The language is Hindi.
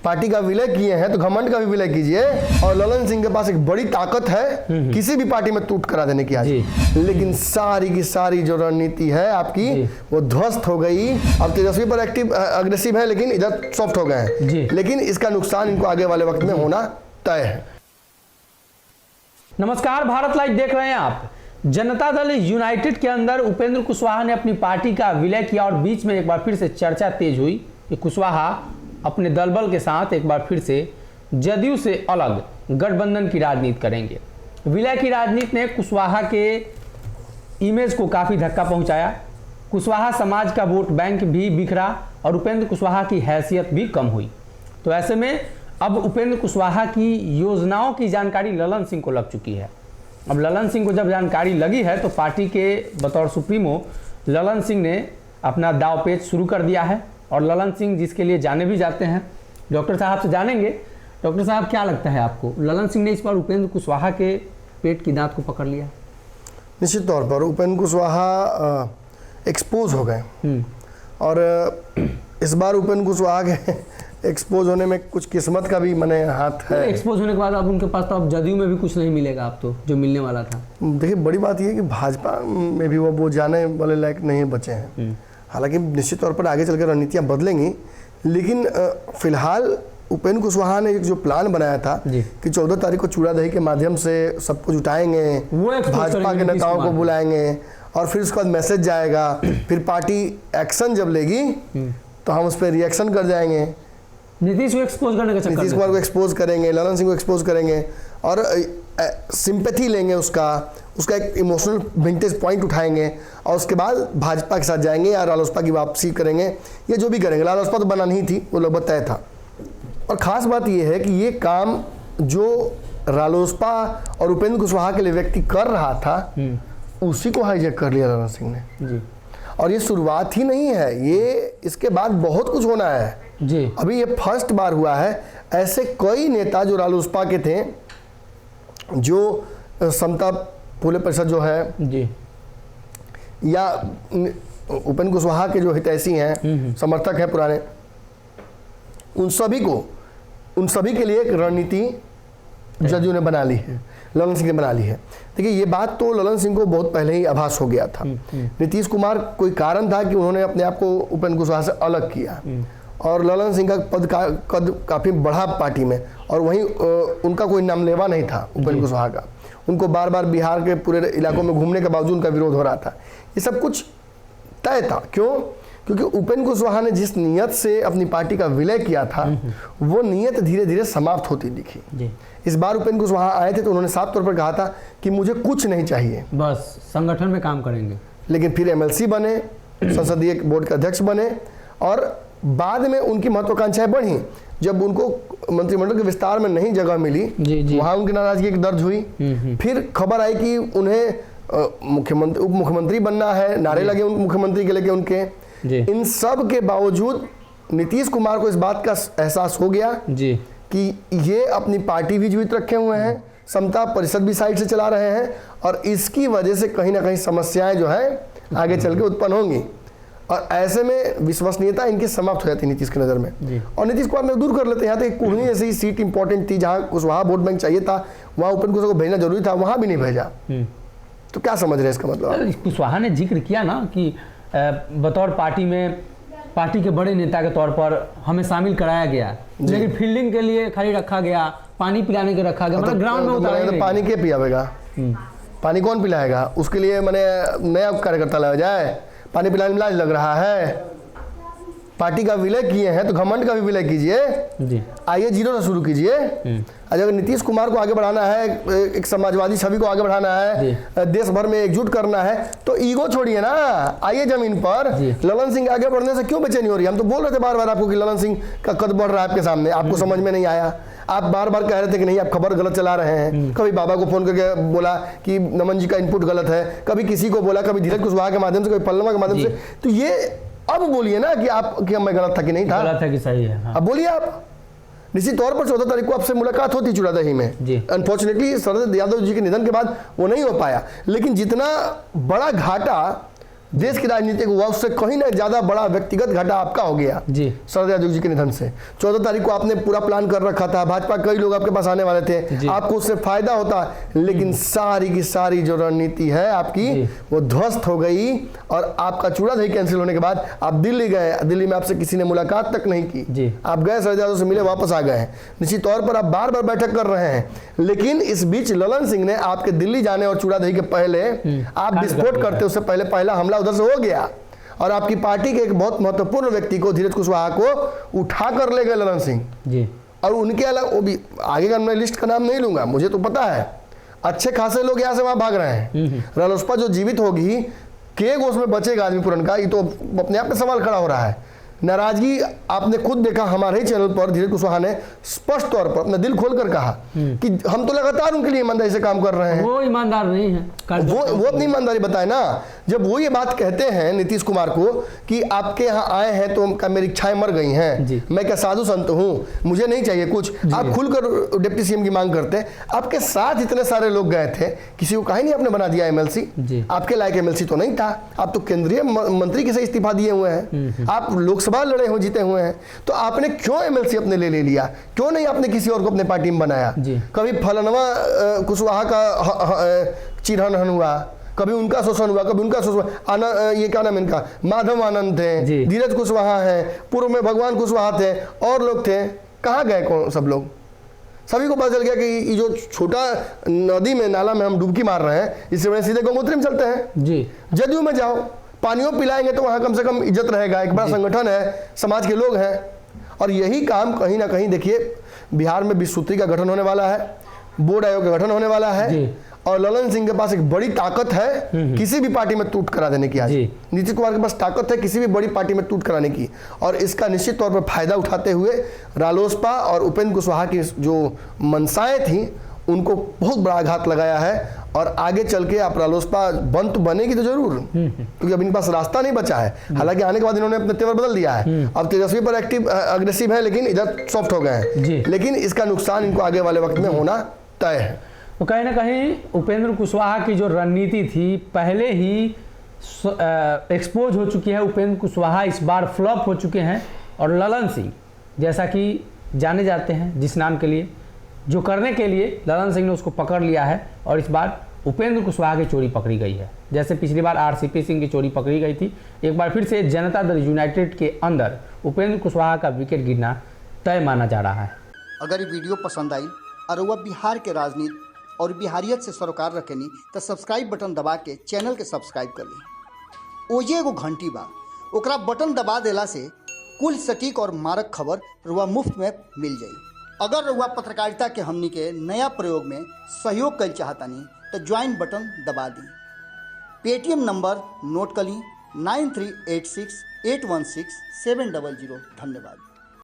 पार्टी का विलय किए हैं तो घमंड का भी विलय कीजिए। और ललन सिंह के पास एक बड़ी ताकत है किसी भी पार्टी में टूट करा देने की आज, लेकिन सारी की सारी जो रणनीति है आपकी वो ध्वस्त हो गई। अब तेजस्वी पर अग्रेसिव है लेकिन इधर सॉफ्ट हो गए हैं, लेकिन इसका नुकसान इनको आगे वाले वक्त में होना तय है। नमस्कार, भारत लाइव देख रहे हैं आप। जनता दल यूनाइटेड के अंदर उपेंद्र कुशवाहा ने अपनी पार्टी का विलय किया और बीच में एक बार फिर से चर्चा तेज हुई कि कुशवाहा अपने दलबल के साथ एक बार फिर से जदयू से अलग गठबंधन की राजनीति करेंगे। विलय की राजनीति ने कुशवाहा के इमेज को काफ़ी धक्का पहुंचाया। कुशवाहा समाज का वोट बैंक भी बिखरा और उपेंद्र कुशवाहा की हैसियत भी कम हुई। तो ऐसे में अब उपेंद्र कुशवाहा की योजनाओं की जानकारी ललन सिंह को लग चुकी है। अब ललन सिंह को जब जानकारी लगी है तो पार्टी के बतौर सुप्रीमो ललन सिंह ने अपना दाव पेच शुरू कर दिया है। और ललन सिंह जिसके लिए जाने भी जाते हैं, डॉक्टर साहब से जानेंगे। डॉक्टर साहब, क्या लगता है आपको, ललन सिंह ने इस बार उपेंद्र कुशवाहा के पेट की दांत को पकड़ लिया? निश्चित तौर पर उपेंद्र कुशवाहा एक्सपोज हो गए और इस बार उपेंद्र कुशवाहा के एक्सपोज होने में कुछ किस्मत का भी मने हाथ है। एक्सपोज होने के बाद अब उनके पास तो अब जदयू में भी कुछ नहीं मिलेगा अब तो, जो मिलने वाला था। देखिए, बड़ी बात यह है कि भाजपा में भी वो जाने वाले लायक नहीं बचे हैं। हालांकि निश्चित तौर पर आगे चलकर रणनीतियाँ बदलेंगी, लेकिन फिलहाल उपेंद्र कुशवाहा ने एक जो प्लान बनाया था कि 14 तारीख को चूड़ा दही के माध्यम से सबको जुटाएंगे, भाजपा के नेताओं को बुलाएंगे और फिर उसके बाद मैसेज जाएगा, फिर पार्टी एक्शन जब लेगी तो हम उस पर रिएक्शन कर जाएंगे। नीतीश को एक्सपोज करने का चक्कर, नीतीश कुमार को एक्सपोज करेंगे, ललन सिंह को एक्सपोज करेंगे और सिंपैथी लेंगे, उसका एक इमोशनल विंटेज पॉइंट उठाएंगे और उसके बाद भाजपा के साथ जाएंगे या रालोसपा की वापसी करेंगे, ये जो भी करेंगे। रालोसपा तो बना नहीं थी, वो लगभग तय था। और ख़ास बात ये है कि ये काम जो रालोसपा और उपेंद्र कुशवाहा के लिए व्यक्ति कर रहा था उसी को हाईजैक कर लिया ललन सिंह ने जी। और ये शुरुआत ही नहीं है, ये इसके बाद बहुत कुछ होना है जी। अभी ये फर्स्ट बार हुआ है। ऐसे कई नेता जो रालोसपा के थे, जो समता फूले परिषद जो है जी, या उपेंद्र कुशवाहा के जो हितैषी हैं, समर्थक हैं पुराने, उन सभी के लिए एक रणनीति जदयू ने बना ली है, ललन सिंह ने बना ली है। देखिए, ये बात तो ललन सिंह को बहुत पहले ही आभास हो गया था। नीतीश कुमार कोई कारण था कि उन्होंने अपने आप को उपेंद्र कुशवाहा से अलग किया और ललन सिंह का कद काफ़ी बढ़ा पार्टी में, और वहीं उनका कोई नामलेवा नहीं था उपेंद्र कुशवाहा का। उनको बार बार बिहार के पूरे इलाकों में घूमने के बावजूद उनका विरोध हो रहा था। ये सब कुछ तय था। क्यों? क्योंकि उपेंद्र कुशवाहा ने जिस नीयत से अपनी पार्टी का विलय किया था वो नीयत धीरे धीरे समाप्त होती दिखी। इस बार उपेंद्र कुशवाहा आए थे तो उन्होंने साफ तौर पर कहा था कि मुझे कुछ नहीं चाहिए, बस संगठन में काम करेंगे। लेकिन फिर MLC बने, संसदीय बोर्ड के अध्यक्ष बने और बाद में उनकी महत्वाकांक्षाएं बढ़ी। जब उनको मंत्रिमंडल के विस्तार में नहीं जगह मिली, वहां उनकी नाराजगी एक दर्ज हुई। फिर खबर आई कि उन्हें मुख्यमंत्री उप मुख्यमंत्री बनना है, नारे लगे उन मुख्यमंत्री के लेके उनके। इन सब के बावजूद नीतीश कुमार को इस बात का एहसास हो गया कि ये अपनी पार्टी भी जीवित रखे हुए हैं, समता परिषद भी साइड से चला रहे हैं और इसकी वजह से कहीं ना कहीं समस्याएं जो है आगे चल के उत्पन्न होंगी। और ऐसे में विश्वसनीयता इनकी समाप्त हो जाती है नीतीश की नज़र में, और नीतीश कुमार ने दूर कर लेते हैं। यहाँ तक कुढ़नी जैसी सीट इंपॉर्टेंट थी, जहाँ कुशवाहा वोट बैंक चाहिए था, वहाँ उपेंद्र कुशवाहा को भेजना जरूरी था, वहाँ भी नहीं भेजा। तो क्या समझ रहे हैं इसका मतलब? कुशवाहा ने जिक्र किया ना कि बतौर पार्टी के बड़े नेता के तौर पर हमें शामिल कराया गया, लेकिन फील्डिंग के लिए खाली रखा गया, पानी पिलाने के रखा गया, मतलब ग्राउंड में उतारा। तो पानी के पिलाएगा? पानी कौन पिलाएगा? उसके लिए मैंने नया कार्यकर्ता लाया जाए? पानी पिलाने में लाज लग रहा है? पार्टी का विलय किए हैं तो घमंड का भी विलय कीजिए, आइए जीरो से शुरू कीजिए। अगर नीतीश कुमार को आगे बढ़ाना है, एक समाजवादी छवि को आगे बढ़ाना है, देश भर में एकजुट करना है, तो ईगो छोड़िए ना, आइए जमीन पर। ललन सिंह आगे बढ़ने से क्यों बेचैनी हो रही है? हम तो बोल रहे थे बार बार आपको कि ललन सिंह का कद बढ़ रहा है आपके सामने, आपको समझ में नहीं आया। आप बार बार कह रहे थे कि नहीं, आप खबर गलत चला रहे हैं। कभी बाबा को फोन करके बोला कि नमन जी का इनपुट गलत है, कभी किसी को बोला, कभी धीरज कुशवाहा के माध्यम से, कभी पल्लवा के माध्यम से। तो ये अब बोलिए ना कि मैं गलत था कि नहीं था, गलत था कि सही है। हाँ। अब बोलिए आप। निश्चित तौर पर 14 तारीख को आपसे मुलाकात होती चूड़ादही में। अनफॉर्चुनेटली शरद यादव जी के निधन के बाद वो नहीं हो पाया, लेकिन जितना बड़ा घाटा देश की राजनीति हुआ उससे कहीं ना ज्यादा बड़ा व्यक्तिगत घाटा आपका हो गया जी। शरद यादव जी के निधन से। 14 तारीख को आपने पूरा प्लान कर रखा था, भाजपा कई लोग आपके पास आने वाले थे, आपको उससे फायदा होता, लेकिन सारी की सारी जो रणनीति है आपकी वो ध्वस्त हो गई। और आपका चूड़ा दही कैंसिल होने के बाद आप दिल्ली गए, दिल्ली में आपसे किसी ने मुलाकात तक नहीं की, आप गए शरद यादव से मिले, वापस आ गए। निश्चित तौर पर आप बार बार बैठक कर रहे हैं, लेकिन इस बीच ललन सिंह ने आपके दिल्ली जाने और चूड़ा दही के पहले आप विस्फोट करते, उससे पहले पहला हमला उधर से हो गया और आपकी पार्टी के एक बहुत महत्वपूर्ण व्यक्ति को, धीरज कुशवाहा को उठा कर ले गए ललन सिंह जी। और उनके अलावा वो भी आगे का मैं लिस्ट का नाम नहीं लूंगा, मुझे तो पता है अच्छे खासे लोग यहाँ से वहां भाग रहे हैं। रालोसपा जो जीवित होगी, के गो उसमें बचेगा आदमी पुरनका, ये तो अपने आप में सवाल खड़ा हो रहा है। नाराजगी आपने खुद देखा, हमारे ही चैनल पर धीरज कुशवाहा ने स्पष्ट तौर पर अपना दिल खोलकर कहा कि हम तो लगातार उनके लिए ईमानदारी से काम कर रहे हैं। वो ईमानदार नहीं है, वो अपनी ईमानदारी बताए ना। जब वो ये बात कहते हैं नीतीश कुमार को कि आपके यहाँ आए हैं तो मेरी इच्छाएं मर गई हैं, मैं क्या साधु संत हूँ, मुझे नहीं चाहिए कुछ, आप खुलकर डिप्टी सीएम की मांग करते हैं। आपके साथ इतने सारे लोग गए थे, किसी को कहीं नहीं आपने बना दिया एमएलसी, आपके लायक एमएलसी तो नहीं था, आप तो केंद्रीय मंत्री के से इस्तीफा दिए हुए हैं, आप लोकसभा लड़े हो, जीते हुए हैं, तो आपने क्यों एमएलसी अपने ले लिया? क्यों नहीं आपने किसी और को अपने पार्टी में बनाया? कभी फलनवा कुशवाहा का चिरहन हुआ, कभी उनका शोषण हुआ, कभी उनका शोषण, ये क्या नाम इनका, माधव आनंद थे, धीरज कुशवाहा है, पूर्व में भगवान कुशवाहा थे, और लोग थे, कहाँ गए कौन सब लोग? सभी को पता चल गया कि ये जो छोटा नदी में, नाला में हम डुबकी मार रहे हैं, इससे बड़े सीधे गंगोत्री में चलते हैं जी। जदयू में जाओ, पानियों पिलाएंगे तो वहां कम से कम इज्जत रहेगा, एक बड़ा संगठन है, समाज के लोग हैं। और यही काम कहीं ना कहीं देखिए, बिहार में 20 सूत्री का गठन होने वाला है, बोर्ड आयोग का गठन होने वाला है, और ललन सिंह के पास एक बड़ी ताकत है किसी भी पार्टी में टूट करा देने की। आज नीतीश कुमार के पास ताकत है किसी भी बड़ी पार्टी में टूट कराने की, और इसका निश्चित तौर पर फायदा उठाते हुए रालोसपा और उपेंद्र कुशवाहा की जो मंशाएं थी उनको बहुत बड़ा आघात लगाया है। और आगे चल के आप रालोसपा बन तो बनेगी तो जरूर, क्योंकि अब इनके पास रास्ता नहीं बचा है। हालांकि आने के बाद इन्होंने अपने तेवर बदल दिया है, अब तेजस्वी पर अग्रेसिव है, लेकिन इधर सॉफ्ट हो गए हैं, लेकिन इसका नुकसान इनको आगे वाले वक्त में होना तय है। तो कहीं ना कहीं उपेंद्र कुशवाहा की जो रणनीति थी पहले ही एक्सपोज हो चुकी है। उपेंद्र कुशवाहा इस बार फ्लॉप हो चुके हैं, और ललन सिंह जैसा कि जाने जाते हैं जिस नाम के लिए, जो करने के लिए ललन सिंह ने उसको पकड़ लिया है, और इस बार उपेंद्र कुशवाहा की चोरी पकड़ी गई है। जैसे पिछली बार आरसीपी सिंह की चोरी पकड़ी गई थी, एक बार फिर से जनता दल यूनाइटेड के अंदर उपेंद्र कुशवाहा का विकेट गिरना तय माना जा रहा है। अगर ये वीडियो पसंद आई और वह बिहार के राजनीति और बिहारियत से सरोकार रखेनी तो सब्सक्राइब बटन दबा के चैनल के सब्सक्राइब कर ली। ओजे एगो घंटी बा, ओकरा बटन दबा देला से कुल सटीक और मारक खबर रुआ मुफ्त में मिल जाई। अगर रुआ पत्रकारिता के हमनी के नया प्रयोग में सहयोग कर चाहतानी तो ज्वाइन बटन दबा दी। पेटीएम नंबर नोट कर ली 9386816700। धन्यवाद।